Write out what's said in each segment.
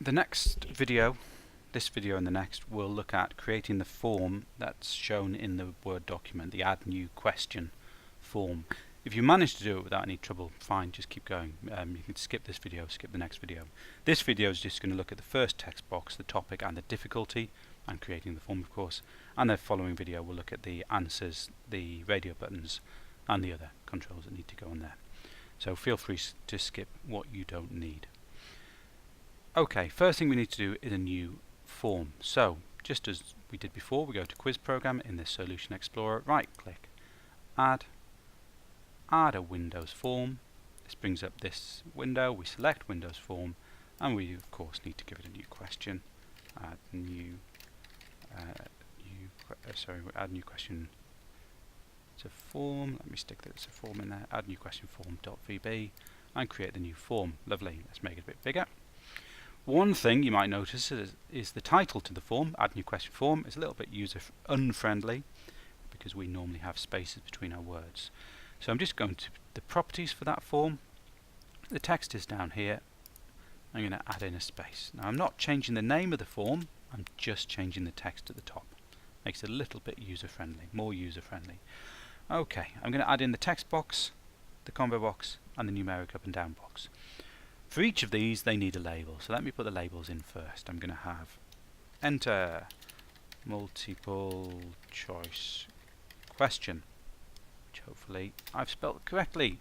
The next video, this video and the next, will look at creating the form that's shown in the Word document, the Add New Question form. If you manage to do it without any trouble, fine, just keep going. You can skip this video, skip the next video. This video is just going to look at the first text box, the topic and the difficulty, and creating the form, of course. And the following video will look at the answers, the radio buttons, and the other controls that need to go on there. So feel free to skip what you don't need. Okay, first thing we need to do is a new form. So, just as we did before, we go to Quiz Program in the Solution Explorer, right click, add a Windows form. This brings up this window, we select Windows form, and we of course need to give it a new question. Add new question. It's a form, let me stick that as a form in there, add new question form.vb, and create the new form. Lovely, let's make it a bit bigger. One thing you might notice is the title to the form, Add New Question Form, is a little bit user unfriendly because we normally have spaces between our words. So I'm just going to the properties for that form. The text is down here. I'm going to add in a space. Now I'm not changing the name of the form, I'm just changing the text at the top. Makes it a little bit user friendly, more user friendly. Okay, I'm going to add in the text box, the combo box, and the numeric up and down box. For each of these they need a label, so let me put the labels in first. I'm going to have enter multiple choice question, which hopefully I've spelled correctly,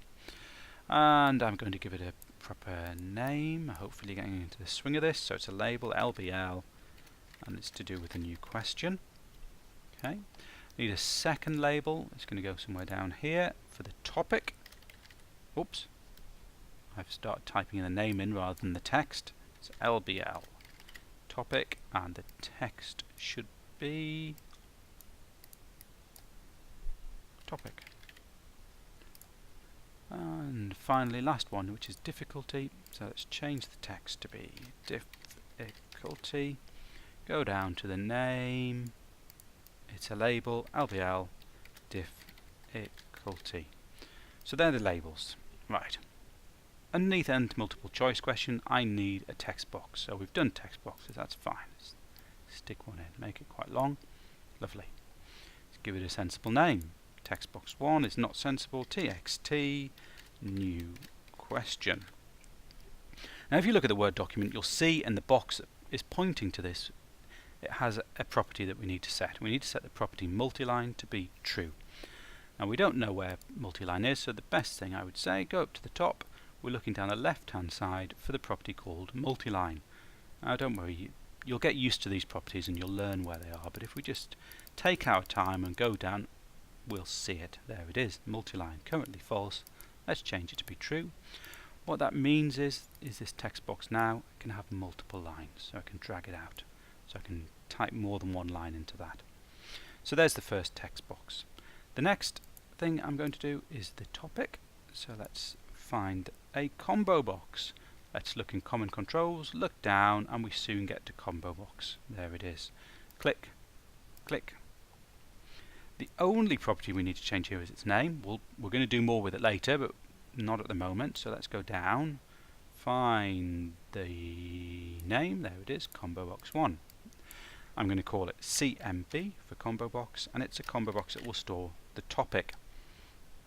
and I'm going to give it a proper name, hopefully getting into the swing of this. So it's a label, LBL, and it's to do with a new question. Okay, need a second label. It's going to go somewhere down here for the topic. Oops, I've started typing the name in rather than the text. It's LBL topic, and the text should be topic. And finally, last one, which is difficulty. So let's change the text to be difficulty. Go down to the name. It's a label, LBL difficulty. So they're the labels. Right. Underneath end multiple choice question, I need a text box. So we've done text boxes, that's fine. Let's stick one in, make it quite long. Lovely. Let's give it a sensible name. Text box 1 is not sensible. TXT new question. Now if you look at the Word document, you'll see in the box that is pointing to this, it has a property that we need to set. We need to set the property multiline to be true. Now we don't know where multiline is, so the best thing I would say, go up to the top. We're looking down the left hand side for the property called multiline. Now don't worry, you'll get used to these properties and you'll learn where they are, but if we just take our time and go down, we'll see it. There it is, multiline, currently false. Let's change it to be true. What that means is this text box now can have multiple lines, so I can drag it out. So I can type more than one line into that. So there's the first text box. The next thing I'm going to do is the topic. So let's find a combo box. Let's look in common controls, look down, and we soon get to combo box. There it is. Click, click. The only property we need to change here is its name. We're going to do more with it later, but not at the moment. So let's go down, find the name. There it is, combo box 1. I'm going to call it CMB for combo box, and it's a combo box that will store the topic.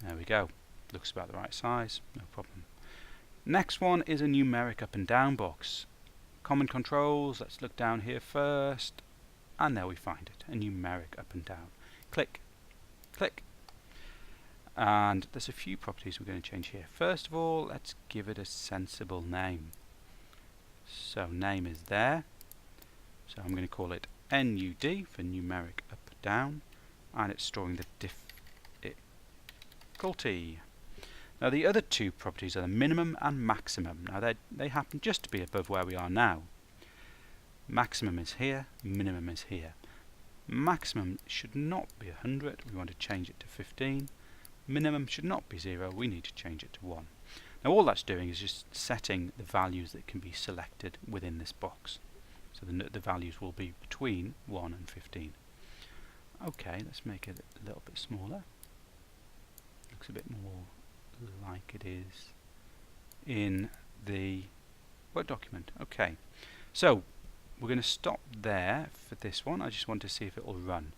There we go. Looks about the right size, no problem. Next one is a numeric up and down box. Common controls, let's look down here first, and there we find it, a numeric up and down. Click, click, and there's a few properties we're going to change here. First of all, let's give it a sensible name. So name is there, so I'm going to call it NUD for numeric up down, and it's storing the difficulty. Now the other two properties are the minimum and maximum. Now they happen just to be above where we are now. Maximum is here, minimum is here. Maximum should not be 100, we want to change it to 15. Minimum should not be 0, we need to change it to 1. Now all that's doing is just setting the values that can be selected within this box. So the values will be between 1 and 15. Okay, let's make it a little bit smaller. Looks a bit more like it is in the Word document. Okay, So we're going to stop there for this one. I just want to see if it will run.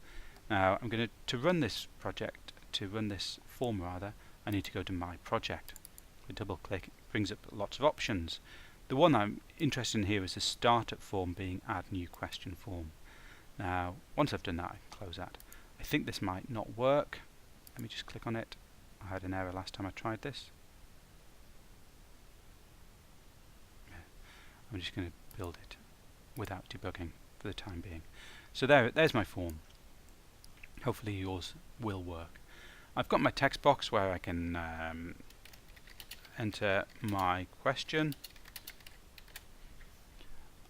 Now I'm going to run this project, to run this form rather, I need to go to my project. I double click, it brings up lots of options. The one I'm interested in here is the startup form being add new question form. Now once I've done that, I close that. I think this might not work. Let me just click on it. I had an error last time I tried this. I'm just going to build it without debugging for the time being. So there's my form. Hopefully yours will work. I've got my text box where I can enter my question.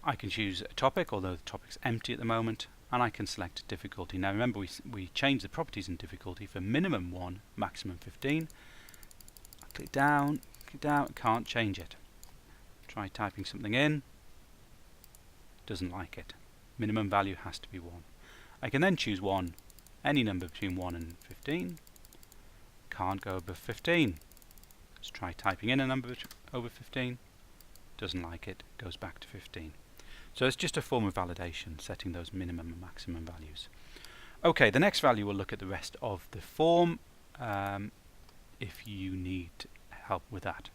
I can choose a topic, although the topic's empty at the moment, and I can select difficulty. Now remember we changed the properties in difficulty for minimum 1, maximum 15. I click down, can't change it. Try typing something in, doesn't like it. Minimum value has to be 1. I can then choose any number between 1 and 15. Can't go above 15. Let's try typing in a number over 15. Doesn't like it, goes back to 15. So it's just a form of validation, setting those minimum and maximum values. Okay, the next value will look at the rest of the form if you need help with that.